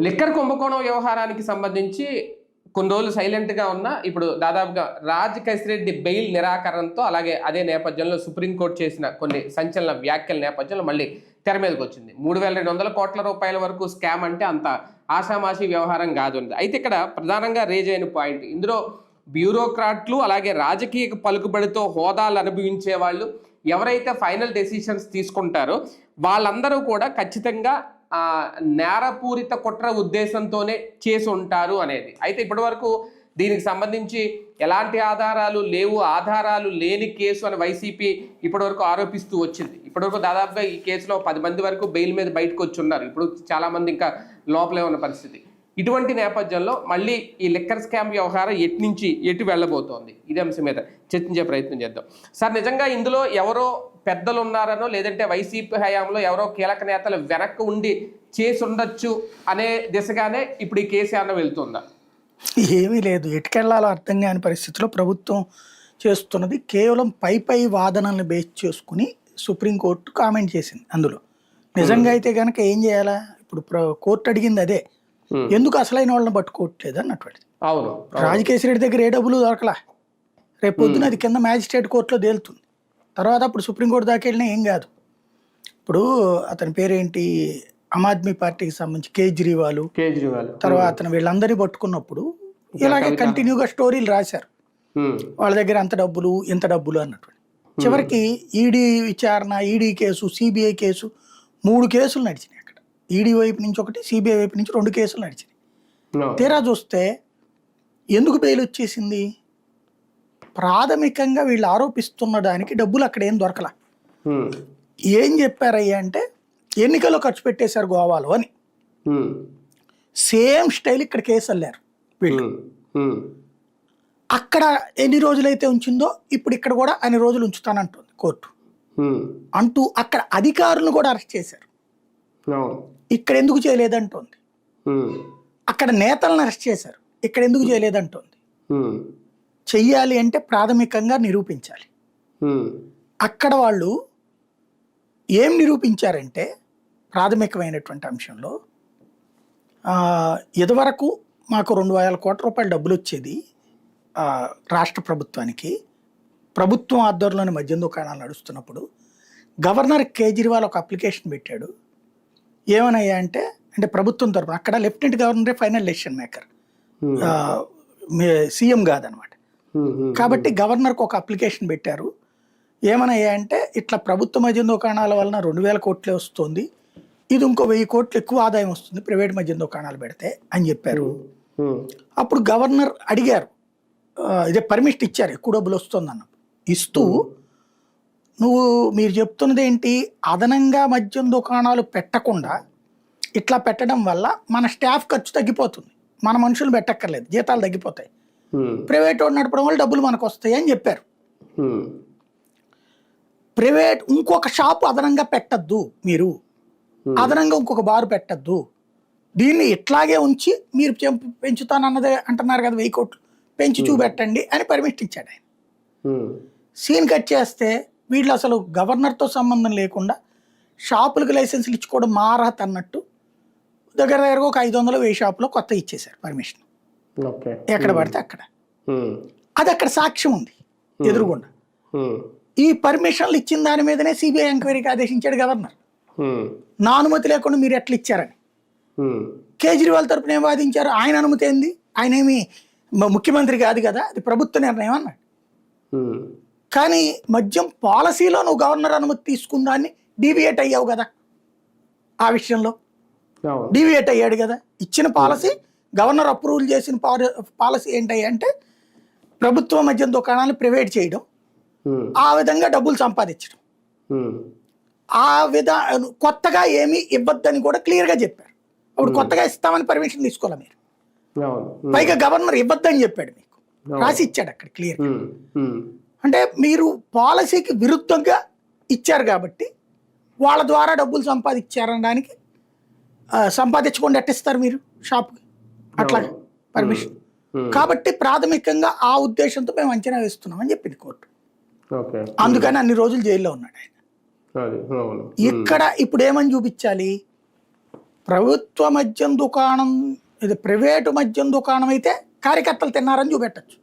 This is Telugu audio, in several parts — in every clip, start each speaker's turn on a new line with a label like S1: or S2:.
S1: లిక్కర్ కుంభకోణం వ్యవహారానికి సంబంధించి కొన్ని రోజులు సైలెంట్గా ఉన్న ఇప్పుడు దాదాపుగా రాజ్ కసిరెడ్డి బెయిల్ నిరాకరణతో అలాగే అదే నేపథ్యంలో సుప్రీంకోర్టు చేసిన కొన్ని సంచలన వ్యాఖ్యల నేపథ్యంలో మళ్ళీ తెర మీదకి వచ్చింది. 3,200 కోట్ల రూపాయల వరకు స్కామ్ అంటే అంత ఆషామాషి వ్యవహారం కాదు. అయితే ఇక్కడ ప్రధానంగా రేజ్ అయిన పాయింట్, ఇందులో బ్యూరోక్రాట్లు అలాగే రాజకీయ పలుకుబడితో హోదాలు అనుభవించే వాళ్ళు ఎవరైతే ఫైనల్ డెసిషన్స్ తీసుకుంటారో వాళ్ళందరూ కూడా ఖచ్చితంగా నేరపూరిత కుట్ర ఉద్దేశంతోనే చేసి ఉంటారు అనేది. అయితే ఇప్పటి వరకు దీనికి సంబంధించి ఎలాంటి ఆధారాలు లేవు, ఆధారాలు లేని కేసు అని వైసీపీ ఇప్పటివరకు ఆరోపిస్తూ వచ్చింది. ఇప్పటివరకు దాదాపుగా ఈ కేసులో 10 మంది వరకు బెయిల్ మీద బయటకు వచ్చి ఉన్నారు. ఇప్పుడు చాలామంది ఇంకా లోపలే ఉన్న పరిస్థితి. ఇటువంటి నేపథ్యంలో మళ్ళీ ఈ లిక్కర్ స్కామ్ వ్యవహారం ఎటు వెళ్ళబోతోంది, ఇదే అంశం మీద చర్చించే ప్రయత్నం చేద్దాం. సార్, నిజంగా ఇందులో ఎవరో పెద్దలు ఉన్నారనో లేదంటే వైసీపీ హయాంలో ఎవరో కీలక నేతలు వెనక్కి ఉండి చేసి ఉండొచ్చు అనే దిశగానే ఇప్పుడు ఈ కేసు అన్న వెళ్తుందా?
S2: ఏమీ లేదు, ఎటుకెళ్లాలో అర్థం కాని పరిస్థితిలో ప్రభుత్వం చేస్తున్నది కేవలం పై వాదనలను బేస్ చేసుకుని సుప్రీంకోర్టు కామెంట్ చేసింది. అందులో నిజంగా అయితే కనుక ఏం చేయాలా, ఇప్పుడు కోర్టు అడిగింది అదే, ఎందుకు అసలైన వాళ్ళని పట్టుకోవట్లేదు అన్నటువంటిది.
S1: అవును,
S2: రాజ్ కసిరెడ్డి దగ్గర ఏ డబ్బులు దొరకలా, రేపు పొద్దున అది కింద మ్యాజిస్ట్రేట్ కోర్టులో తేలుతుంది. తర్వాత అప్పుడు సుప్రీంకోర్టు దాకా వెళ్ళినా ఏం కాదు. ఇప్పుడు అతని పేరేంటి, ఆమ్ ఆద్మీ పార్టీకి సంబంధించి కేజ్రీవాల్ తర్వాత అతను వీళ్ళందరినీ పట్టుకున్నప్పుడు ఇలాగే కంటిన్యూగా స్టోరీలు రాశారు. వాళ్ళ దగ్గర అంత డబ్బులు ఇంత డబ్బులు అన్నటువంటి. చివరికి ఈడీ విచారణ, ఈడీ కేసు, సిబిఐ కేసు, 3 కేసులు నడిచినాయి అక్కడ. ఈడీ వైపు నుంచి ఒకటి, సిబిఐ వైపు నుంచి 2 కేసులు నడిచినాయి. తీరా చూస్తే ఎందుకు బెయిల్ వచ్చేసింది, ప్రాథమికంగా వీళ్ళు ఆరోపిస్తున్న దానికి డబ్బులు అక్కడ ఏం దొరకలా. ఏం చెప్పారయ్యా అంటే ఎన్నికల్లో ఖర్చు పెట్టేశారు గోవాలో అని. సేమ్ స్టైల్ ఇక్కడ కేసు అల్లారు వీళ్ళు. అక్కడ ఎన్ని రోజులైతే ఉంచిందో ఇప్పుడు ఇక్కడ కూడా అన్ని రోజులు ఉంచుతానంటుంది కోర్టు అంటూ అక్కడ అధికారులను కూడా అరెస్ట్ చేశారు. ఇక్కడ ఎందుకు చేయలేదంటోంది. అక్కడ నేతలను అరెస్ట్ చేశారు, ఇక్కడ ఎందుకు చేయలేదంటోంది. చెయ్యాలి అంటే ప్రాథమికంగా నిరూపించాలి. అక్కడ వాళ్ళు ఏం నిరూపించారంటే ప్రాథమికమైనటువంటి అంశంలో ఇదివరకు మాకు 2,000 కోట్ల రూపాయల డబ్బులు వచ్చేది రాష్ట్ర ప్రభుత్వానికి. ప్రభుత్వం ఆధ్వర్యంలోని మద్యం దుకాణాలు నడుస్తున్నప్పుడు గవర్నర్ కేజ్రీవాల్ ఒక అప్లికేషన్ పెట్టాడు. ఏమనయ్యా అంటే ప్రభుత్వం తరపున అక్కడ లెఫ్టినెంట్ గవర్నరే ఫైనల్ డెసిషన్ మేకర్, సీఎం కాదనమాట. కాబట్టి గవర్నర్కి ఒక అప్లికేషన్ పెట్టారు. ఏమనయ్యా అంటే ఇట్లా ప్రభుత్వ మద్యం దుకాణాల వలన 2,000 కోట్లే వస్తుంది, ఇది ఇంకో 1,000 కోట్లు ఎక్కువ ఆదాయం వస్తుంది ప్రైవేట్ మద్యం దుకాణాలు పెడితే అని చెప్పారు. అప్పుడు గవర్నర్ అడిగారు, ఇదే పర్మిషన్ ఇచ్చారు, ఎక్కువ డబ్బులు వస్తుందన్న. ఇస్తూ మీరు చెప్తున్నది ఏంటి, అదనంగా మద్యం దుకాణాలు పెట్టకుండా ఇట్లా పెట్టడం వల్ల మన స్టాఫ్ ఖర్చు తగ్గిపోతుంది, మన మనుషులు పెట్టక్కర్లేదు, జీతాలు తగ్గిపోతాయి, ప్రైవేట్ వాడు నడపడం వల్ల డబ్బులు మనకు వస్తాయి అని చెప్పారు. ప్రైవేట్ ఇంకొక షాపు అదనంగా పెట్టద్దు, మీరు అదనంగా ఇంకొక బారు పెట్టద్దు, దీన్ని ఇట్లాగే ఉంచి మీరు పెంచుతానన్నదే అంటున్నారు కదా, 1000 కోట్లు పెంచి చూపెట్టండి అని పర్మిషన్ ఇచ్చాడు ఆయన. సీన్ కట్ చేస్తే వీళ్ళు అసలు గవర్నర్తో సంబంధం లేకుండా షాపులకు లైసెన్సులు ఇచ్చుకోవడం మా అర్హత అన్నట్టు దగ్గర ఒక 500-1000 షాపులో కొత్త ఇచ్చేశారు పర్మిషన్, ఎక్కడ పడితే అక్కడ. అది అక్కడ సాక్ష్యం ఉంది ఎదురుగుండా. ఈ పర్మిషన్లు ఇచ్చిన దాని మీదనే సిబిఐ ఎంక్వైరీకి ఆదేశించాడు గవర్నర్, నా అనుమతి లేకుండా మీరు ఎట్లా ఇచ్చారని. కేజ్రీవాల్ తరపున ఏం వాదించారు, ఆయన అనుమతి ఏంది, ఆయన ఏమి ముఖ్యమంత్రి కాదు కదా, అది ప్రభుత్వ నిర్ణయం అన్నాడు. కానీ మద్యం పాలసీలో నువ్వు గవర్నర్ అనుమతి తీసుకుందాన్ని డీవియేట్ అయ్యావు కదా, ఆ విషయంలో డీవియేట్ అయ్యాడు కదా. ఇచ్చిన పాలసీ, గవర్నర్ అప్రూవల్ చేసిన పాలసీ ఏంటయ్యా అంటే ప్రభుత్వ మద్యం దుకాణాలను ప్రైవేట్ చేయడం, ఆ విధంగా డబ్బులు సంపాదించడం. కొత్తగా ఏమీ ఇవ్వద్దని కూడా క్లియర్గా చెప్పారు. అప్పుడు కొత్తగా ఇస్తామని పర్మిషన్ తీసుకోవాలి మీరు, పైగా గవర్నర్ ఇవ్వద్దని చెప్పాడు, మీకు రాసి ఇచ్చాడు అక్కడ క్లియర్గా. అంటే మీరు పాలసీకి విరుద్ధంగా ఇచ్చారు కాబట్టి వాళ్ళ ద్వారా డబ్బులు సంపాదించారనడానికి, సంపాదించకుండా ఎట్టిస్తారు మీరు షాప్కి అట్లా పర్మిషన్. కాబట్టి ప్రాథమికంగా ఆ ఉద్దేశంతో మేము అంచనా వేస్తున్నామని చెప్పింది కోర్టు. అందుకని అన్ని రోజులు జైల్లో ఉన్నాడు ఆయన. ఇక్కడ ఇప్పుడు ఏమని చూపించాలి, ప్రభుత్వ మద్యం దుకాణం, ఇది ప్రైవేటు మద్యం దుకాణం అయితే కార్యకర్తలు తిన్నారని చూపెట్టచ్చు,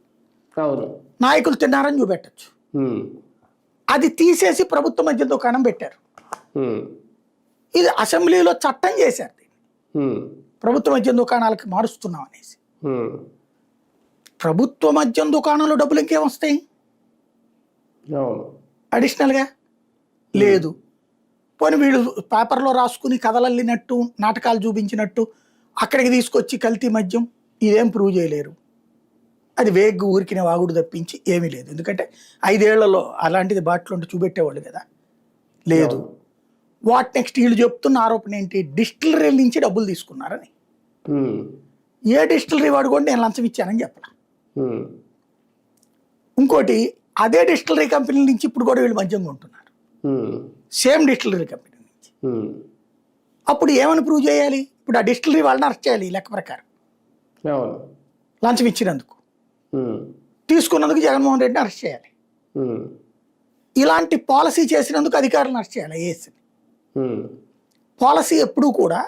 S1: అవును.
S2: నాయకులు తిన్నారని చూపెట్టచ్చు. అది తీసేసి ప్రభుత్వ మద్యం దుకాణం పెట్టారు. ఇది అసెంబ్లీలో చట్టం చేశారు, ప్రభుత్వ మద్యం దుకాణాలకి మారుస్తున్నాం అనేసి. ప్రభుత్వ మద్యం దుకాణంలో డబ్బులు ఇంకేం వస్తాయి అడిషనల్గా? లేదు. పోనీ వీళ్ళు పేపర్లో రాసుకుని కథలల్లినట్టు, నాటకాలు చూపించినట్టు అక్కడికి తీసుకొచ్చి కల్తీ మద్యం ఇదేం ప్రూవ్ చేయలేరు. అది వేగ్గు ఊరికిన వాగుడు తప్పించి ఏమీ లేదు. ఎందుకంటే 5 ఏళ్లలో అలాంటిది బాటిల్ ఉంటే చూపెట్టేవాళ్ళు కదా, లేదు. వాట్ నెక్స్ట్ వీళ్ళు చెప్తున్న ఆరోపణ ఏంటి? డిస్టిలరీ నుంచి డబ్బులు తీసుకున్నారని. ఏ డిస్టిలరీ వాడు కూడా నేను లంచం ఇచ్చానని చెప్పాల. ఇంకోటి, అదే డిస్టిలరీ కంపెనీ నుంచి ఇప్పుడు కూడా వీళ్ళు మద్యం కొంటున్నారు, సేమ్ డిస్టిలరీ కంపెనీ నుంచి. అప్పుడు ఏమని ప్రూవ్ చేయాలి? ఇప్పుడు ఆ డిస్టిలరీ వాళ్ళని అరెస్ట్ చేయాలి లెక్క ప్రకారం, లంచం ఇచ్చినందుకు. తీసుకున్నందుకు జగన్మోహన్ రెడ్డిని అరెస్ట్ చేయాలి. ఇలాంటి పాలసీ చేసినందుకు అధికారులను అరెస్ట్ చేయాలి, ఐఏఎస్ని. పాలసీ ఎప్పుడూ కూడా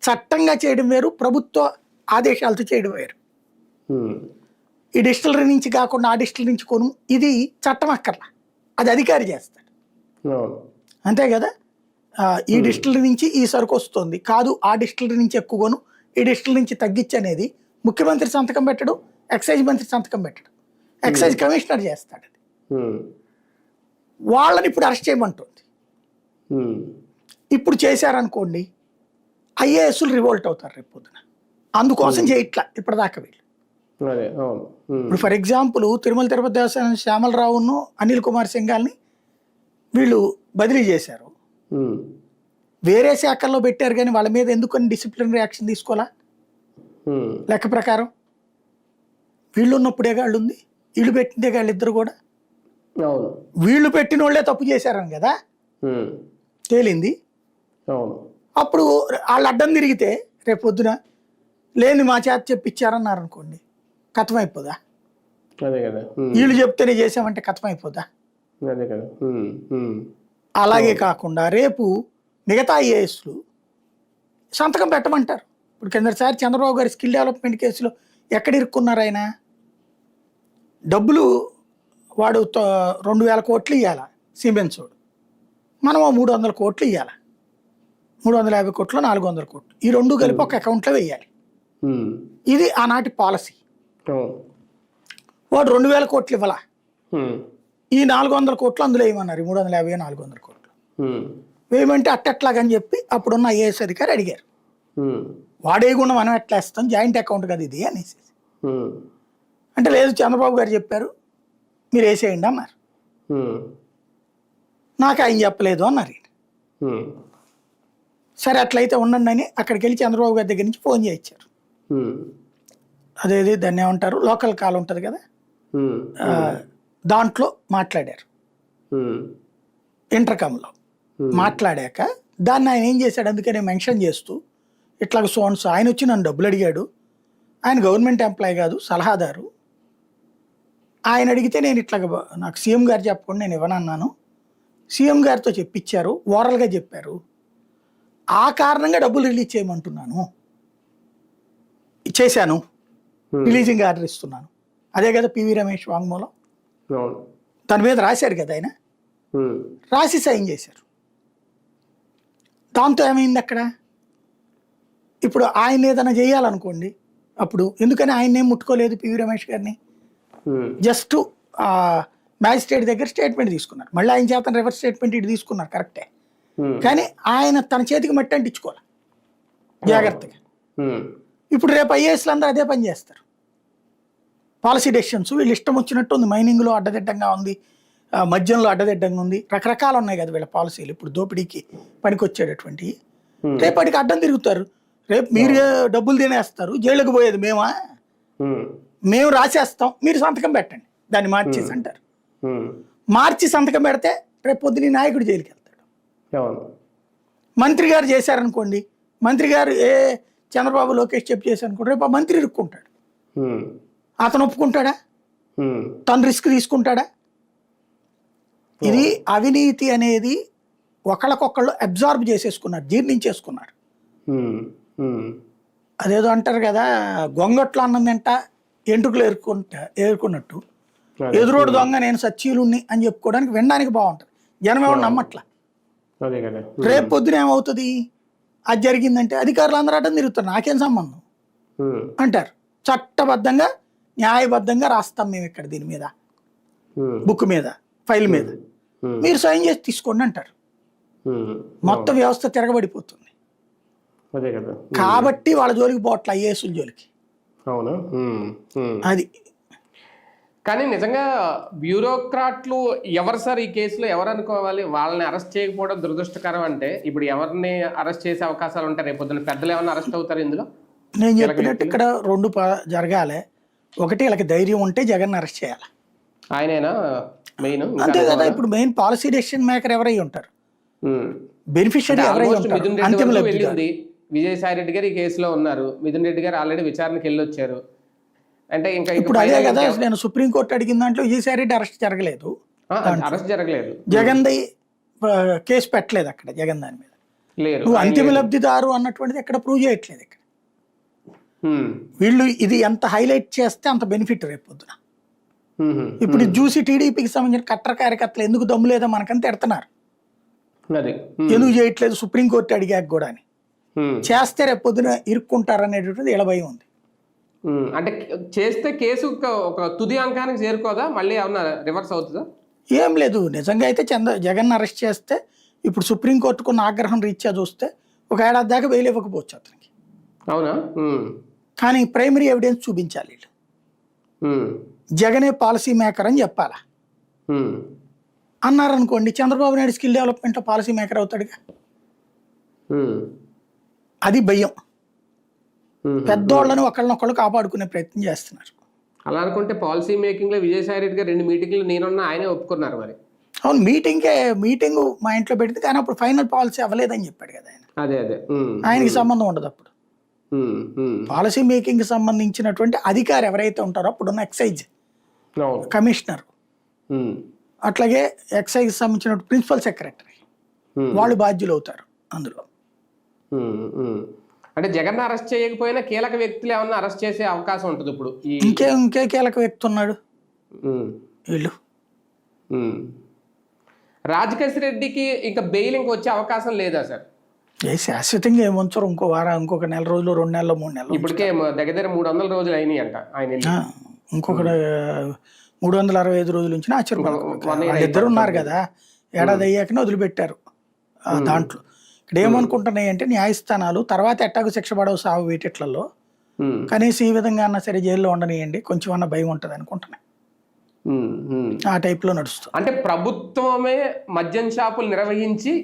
S2: చట్టంగా చేయడం వేరు, ప్రభుత్వ ఆదేశాలతో చేయడం వేరు. ఈ డిస్టిలరీ నుంచి కాకుండా ఆ డిస్టిలరీ నుంచి కొను, ఇది చట్టం అక్కర్లా, అది అధికారి చేస్తాడు, అంతే కదా. ఈ డిస్టిలరీ నుంచి ఈ సరుకు వస్తుంది కాదు, ఆ డిస్టిలరీ నుంచి ఎక్కువ కొను, ఈ డిస్టిలరీ నుంచి తగ్గించి అనేది ముఖ్యమంత్రి సంతకం పెట్టడు, ఎక్సైజ్ మంత్రి సంతకం పెట్టడు, ఎక్సైజ్ కమిషనర్ చేస్తాడు. అది వాళ్ళని ఇప్పుడు అరెస్ట్ చేయమంటుంది. ఇప్పుడు చేశారనుకోండి, ఐఏఎస్లు రివోల్ట్ అవుతారు రేపు పొద్దున. అందుకోసం చేయట్లా ఇప్పటిదాకా వీళ్ళు. ఇప్పుడు ఫర్ ఎగ్జాంపుల్ తిరుమల తిరుపతి దేవస్థానం శ్యామలరావును అనిల్ కుమార్ సింఘాల్ని వీళ్ళు బదిలీ చేశారు, వేరే శాఖల్లో పెట్టారు, కానీ వాళ్ళ మీద ఎందుకని డిసిప్లినరీ యాక్షన్ తీసుకోవాలా? లెక్క ప్రకారం వీళ్ళు ఉన్నప్పుడే వాళ్ళు ఉంది, వీళ్ళు పెట్టిందే వాళ్ళు ఇద్దరు కూడా. వీళ్ళు పెట్టిన వాళ్ళే తప్పు చేశారని కదా తేలింది. అప్పుడు వాళ్ళు అడ్డం తిరిగితే రేపు పొద్దున లేని మా చేత చెప్పించారన్నారు అనుకోండి, కథమైపోదా? వీళ్ళు చెప్తేనే చేసామంటే కథమైపోదా? అలాగే కాకుండా రేపు మిగతా ఐఏఎస్లు సంతకం పెట్టమంటారు. ఇప్పుడు కిందసారి చంద్రబాబు గారి స్కిల్ డెవలప్మెంట్ కేసులో ఎక్కడ ఇరుక్కున్నారు ఆయన? డబ్బులు వాడు 2,000 కోట్లు ఇవ్వాలా సిమెంట్స్ వాడు, మనం 300 కోట్లు ఇవ్వాలి, 350 కోట్లు 400 కోట్లు, ఈ రెండు కలిపి ఒక అకౌంట్లో వేయాలి. ఇది ఆనాటి పాలసీ. వాడు 2,000 కోట్లు ఇవ్వాలా, ఈ 400 కోట్లు అందులో వేయమన్నారు, 350 400 కోట్లు వేయమంటే అట్టెట్లాగని చెప్పి అప్పుడున్న ఐఏఎస్ అధికారి అడిగారు. వాడేయకుండా మనం ఎట్లా వేస్తాం, జాయింట్ అకౌంట్ కదా ఇది అనేసి. అంటే లేదు చంద్రబాబు గారు చెప్పారు మీరు వేసేయండి అన్నారు. నాకు ఆయన చెప్పలేదు అన్నారు. సరే అట్లయితే ఉండండి అని అక్కడికి వెళ్ళి చంద్రబాబు గారి దగ్గర నుంచి ఫోన్ చేయించారు. అదేది దాన్ని ఏమంటారు, లోకల్ కాల్ ఉంటుంది కదా, దాంట్లో మాట్లాడారు. ఇంటర్కామ్లో మాట్లాడాక దాన్ని ఆయన ఏం చేశాడు, అందుకనే మెన్షన్ చేస్తూ ఇట్లాగ సోన్స్ ఆయన వచ్చి నన్ను డబ్బులు అడిగాడు, ఆయన గవర్నమెంట్ ఎంప్లాయీ కాదు సలహాదారు, ఆయన అడిగితే నేను ఇట్లాగ నాకు సీఎం గారు చెప్పకుండా నేను ఇవ్వనన్నాను, సీఎం గారితో చెప్పించారు, ఓరల్గా చెప్పారు, ఆ కారణంగా డబ్బులు రిలీజ్ చేయమంటున్నాను, చేశాను, రిలీజింగ్ ఆర్డర్ ఇస్తున్నాను. అదే కదా పివి రమేష్ వాంగ్మూలం, దాని మీద రాశారు కదా ఆయన, రాసి సైన్ చేశారు. దాంతో ఏమైంది అక్కడ? ఇప్పుడు ఆయన ఏదైనా చేయాలనుకోండి, అప్పుడు ఎందుకని ఆయన ఏం ముట్టుకోలేదు పివి రమేష్ గారిని, జస్ట్ మ్యాజిస్ట్రేట్ దగ్గర స్టేట్మెంట్ తీసుకున్నారు, మళ్ళీ ఆయన చేత రివర్స్ స్టేట్మెంట్ ఇటు తీసుకున్నారు కరెక్టే, కానీ ఆయన తన చేతికి మట్టి అంటించుకోవాలి జాగ్రత్తగా. ఇప్పుడు రేపు ఐఏఎస్లు అందరూ అదే పని చేస్తారు, పాలసీ డెసిషన్స్ వీళ్ళు ఇష్టం వచ్చినట్టు ఉంది, మైనింగ్లో అడ్డదిడ్డంగా ఉంది, మద్యంలో అడ్డదిడ్డంగా ఉంది, రకరకాలు ఉన్నాయి కదా వీళ్ళ పాలసీలు. ఇప్పుడు దోపిడీకి పనికొచ్చేటటువంటి రేపటికి అడ్డం తిరుగుతారు, రేపు మీరు డబ్బులు తినేస్తారు, జైలుకు పోయేది మేమా, మేము రాసేస్తాం మీరు సంతకం పెట్టండి, దాన్ని మార్చేసి అంటారు. మార్చి సంతకం పెడితే రేపు పొద్దున నాయకుడు జైలుకి వెళ్తాడు. మంత్రి గారు చేశారనుకోండి, మంత్రి గారు చంద్రబాబు లోకేష్ చెప్పి చేశారనుకోండి, రేపు ఆ మంత్రి ఇరుక్కుంటాడు. అతను ఒప్పుకుంటాడా? తను రిస్క్ తీసుకుంటాడా? ఇది అవినీతి అనేది ఒకళ్ళకొకళ్ళు అబ్జార్బ్ చేసేసుకున్నారు, జీర్ణించేసుకున్నారు. అదేదో అంటారు కదా, గొంగట్లో అన్నం తింట ఎంట్రుకలు ఏరుకున్నట్టు ఎదురోడు దొంగ నేను సచ్చీలుణ్ణి అని చెప్పుకోవడానికి వినడానికి బాగుంటుంది. జనం ఎవరు నమ్మట్లా.
S1: అదే కదా.
S2: రేపు పొద్దున ఏమవుతుంది, అది జరిగిందంటే అధికారులు అందరూ అడ్డం తిరుగుతారు, నాకేం సంబంధం అంటారు. చట్టబద్ధంగా న్యాయబద్ధంగా రాస్తాం మేము ఇక్కడ దీని మీద, బుక్ మీద, ఫైల్ మీద, మీరు సైన్ చేసి తీసుకోండి అంటారు. మొత్తం వ్యవస్థ తిరగబడిపోతుంది.
S1: అదే కదా.
S2: కాబట్టి వాళ్ళ జోలికి పోవట్లే, ఐఏఎస్ల జోలికి.
S1: అవును.
S2: అది
S1: కానీ నిజంగా బ్యూరోక్రాట్లు ఎవరు సార్ ఈ కేసులో ఎవరు అనుకోవాలి? వాళ్ళని అరెస్ట్ చేయకపోవడం దురదృష్టకరం. అంటే ఇప్పుడు ఎవరిని అరెస్ట్ చేసే అవకాశాలు ఉంటాయి? రేపు పొద్దున్న పెద్దలు ఏమైనా అరెస్ట్ అవుతారు ఇందులో?
S2: నేను చెప్పినట్టు ఇక్కడ రెండు జరగాలి. ఒకటి వీళ్ళకి ధైర్యం ఉంటే జగన్ అరెస్ట్ చేయాలి,
S1: ఆయనైనా మెయిన్.
S2: అంతే కదా. ఇప్పుడు మెయిన్ పాలసీ డెసిషన్ మేకర్ ఎవరై ఉంటారు, బెనిఫిషియరీ ఎవరై ఉంటారు, అంతిమ లబ్ధిదారు.
S1: విజయసాయి రెడ్డి గారు ఈ కేసులో ఉన్నారు, మిథున్ రెడ్డి గారు ఆల్రెడీ విచారణకి వెళ్ళి వచ్చారు. అంటే ఇంకా
S2: ఇప్పుడు అదే కదా, నేను సుప్రీంకోర్టు అడిగిన దాంట్లో విజయసాయి రెడ్డి అరెస్ట్ జరగలేదు,
S1: అరెస్ట్ జరగలేదు,
S2: జగన్ ది కేసు పెట్టలేదు అక్కడ, జగన్ దాని మీద
S1: లేదు.
S2: నువ్వు అంతిమ లబ్ధిదారు అన్నటువంటిది ఎక్కడ ప్రూవ్ చేయట్లేదు ఇక్కడ. వీళ్ళు ఇది ఎంత హైలైట్ చేస్తే అంత బెనిఫిట్ రేపు పొద్దున. ఇప్పుడు చూసి టీడీపీకి సంబంధించిన కట్టర్ కార్యకర్తలు ఎందుకు దమ్ము లేదో మనకంతా ఎడుతున్నారు, ఎందుకు చేయట్లేదు సుప్రీంకోర్టు అడిగాక కూడా అని. చేస్తే రేపు పొద్దున ఇరుక్కుంటారు అనేటువంటిది ఇలా భయం ఉంది.
S1: అంటే చేస్తే కేసు ఒక తుది అంకానికి చేరుకోదా, మళ్ళీ ఏమన్నా రివర్స్ అవుతుందా?
S2: ఏం లేదు, నిజంగా అయితే జగన్ అరెస్ట్ చేస్తే ఇప్పుడు సుప్రీంకోర్టుకున్న ఆగ్రహం రీత్యా చూస్తే ఒక ఏడాది దాకా బెయిల్ ఇవ్వకపోవచ్చు అతనికి.
S1: అవునా?
S2: కానీ ప్రైమరీ ఎవిడెన్స్ చూపించాలి వీళ్ళు. జగనే పాలసీ మేకర్ అని చెప్పాలా అన్నారనుకోండి, చంద్రబాబు నాయుడు స్కిల్ డెవలప్మెంట్లో పాలసీ మేకర్ అవుతాడుగా. అది భయం. పెద్దోళ్ళని ఒకళ్ళనొకళ్ళు కాపాడుకునే ప్రయత్నం చేస్తున్నారు.
S1: అలా అనుకుంటే పాలసీ మేకింగ్ లో విజయసాయి రెడ్డి గారు 2 మీటింగ్లు నేనున్నా ఆయనే ఒప్పుకున్నారు మరి.
S2: అవును, మీటింగ్ మా ఇంట్లో పెడితే, కానీ అప్పుడు ఫైనల్ పాలసీ అవ్వలేదని చెప్పాడు కదా ఆయన.
S1: అదే
S2: ఆయనకి సంబంధం ఉండదు అప్పుడు. పాలసీ మేకింగ్ సంబంధించినటువంటి అధికారి ఎవరైతే ఉంటారో అప్పుడున్న ఎక్సైజ్ కమిషనర్, అట్లాగే ఎక్సైజ్ సంబంధించిన ప్రిన్సిపల్ సెక్రటరీ, వాళ్ళు బాధ్యులు అవుతారు అందులో.
S1: అంటే జగన్ అరెస్ట్ చేయకపోయినా కీలక వ్యక్తులు ఏమన్నా అరెస్ట్ చేసే అవకాశం ఉంటుంది ఇప్పుడు.
S2: ఇంకే కీలక వ్యక్తి ఉన్నాడు వీళ్ళు.
S1: రాజకేశ్ రెడ్డికి ఇంకా బెయిల్ ఇంకా వచ్చే అవకాశం లేదా సార్?
S2: శాశ్వతంగా ఏముంచరు, ఇంకో వారం, ఇంకొక నెల రోజులు, 2 నెలలు, 3 నెలలు.
S1: ఇప్పటికే దగ్గర 300 రోజులు అయినాయి అంట ఆయన.
S2: ఇంకొక 365 రోజుల నుంచి వాళ్ళిద్దరు ఉన్నారు కదా, ఏడాది అయ్యాకనే వదిలిపెట్టారు. దాంట్లో ఇక్కడ ఏమనుకుంటున్నాయి అంటే, న్యాయస్థానాలు తర్వాత ఎట్టాకు శిక్ష పడవు సాగు వీటిట్లలో, కనీసం ఈ విధంగా అన్నా సరే జైల్లో ఉండనియండి, కొంచెం అన్న భయం ఉంటుంది అనుకుంటున్నాయి. ఆ టైప్ లో నడుస్తుంది.
S1: అంటే ప్రభుత్వమే మద్యం షాపులు నిర్వహించి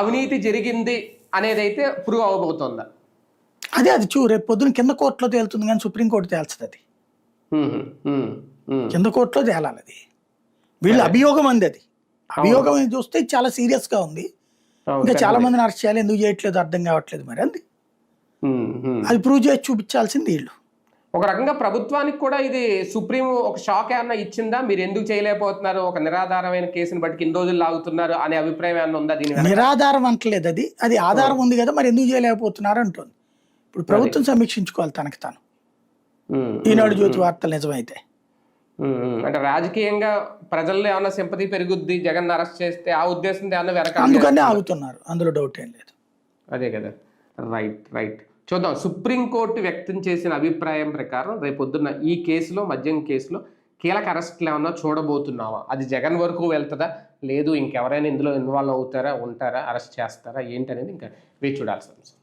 S1: అవినీతి జరిగింది అనేది అయితే ప్రూవ్ అవబోతుందా?
S2: అది రేపు పొద్దున కింద కోర్టులో తేలుతుంది, కానీ సుప్రీంకోర్టు తేల్చదు. అది కింద కోర్టులో తేలాలి. అది వీళ్ళు అభియోగం అంది. అది అభియోగం చూస్తే చాలా సీరియస్ గా ఉంది. ఇంకా చాలా మందిని అరెస్ట్ చేయాలి, ఎందుకు చేయట్లేదు అర్థం కావట్లేదు మరి. అది ప్రూవ్ చేసి చూపించాల్సింది వీళ్ళు.
S1: ఒక రకంగా ప్రభుత్వానికి కూడా ఇది సుప్రీం ఒక షాక్ ఏమన్నా ఇచ్చిందా? మీరు ఎందుకు చేయలేకపోతున్నారు, ఒక నిరాధారమైన కేసుని బట్టి ఇన్ని రోజులు లాగుతున్నారు అనే అభిప్రాయం ఏమన్నా ఉందా? దీని
S2: నిరాధారం అంటలేదు, అది ఆధారం ఉంది కదా, మరి ఎందుకు చేయలేకపోతున్నారు అంటుంది. ఇప్పుడు ప్రభుత్వం సమీక్షించుకోవాలి తనకి తాను. ఈనాడు జ్యోతి వార్తలు నిజమైతే,
S1: అంటే రాజకీయంగా ప్రజల్లో ఏమన్నా సింపతి పెరుగుద్ది జగన్ అరెస్ట్ చేస్తే, ఆ ఉద్దేశంతో ఏమన్నా వెనక,
S2: అందుకనే ఆగుతున్నారు, అందులో డౌట్ ఏం లేదు.
S1: అదే కదా. రైట్. చూద్దాం. సుప్రీంకోర్టు వ్యక్తం చేసిన అభిప్రాయం ప్రకారం రేపొద్దున్న ఈ కేసులో, మద్యం కేసులో కీలక అరెస్టులు ఏమన్నా చూడబోతున్నావా? అది జగన్ వరకు వెళ్తుందా, లేదు ఇంకెవరైనా ఇందులో ఇన్వాల్వ్ అవుతారా, ఉంటారా, అరెస్ట్ చేస్తారా ఏంటనేది ఇంకా వేచి చూడాల్సి ఉంది.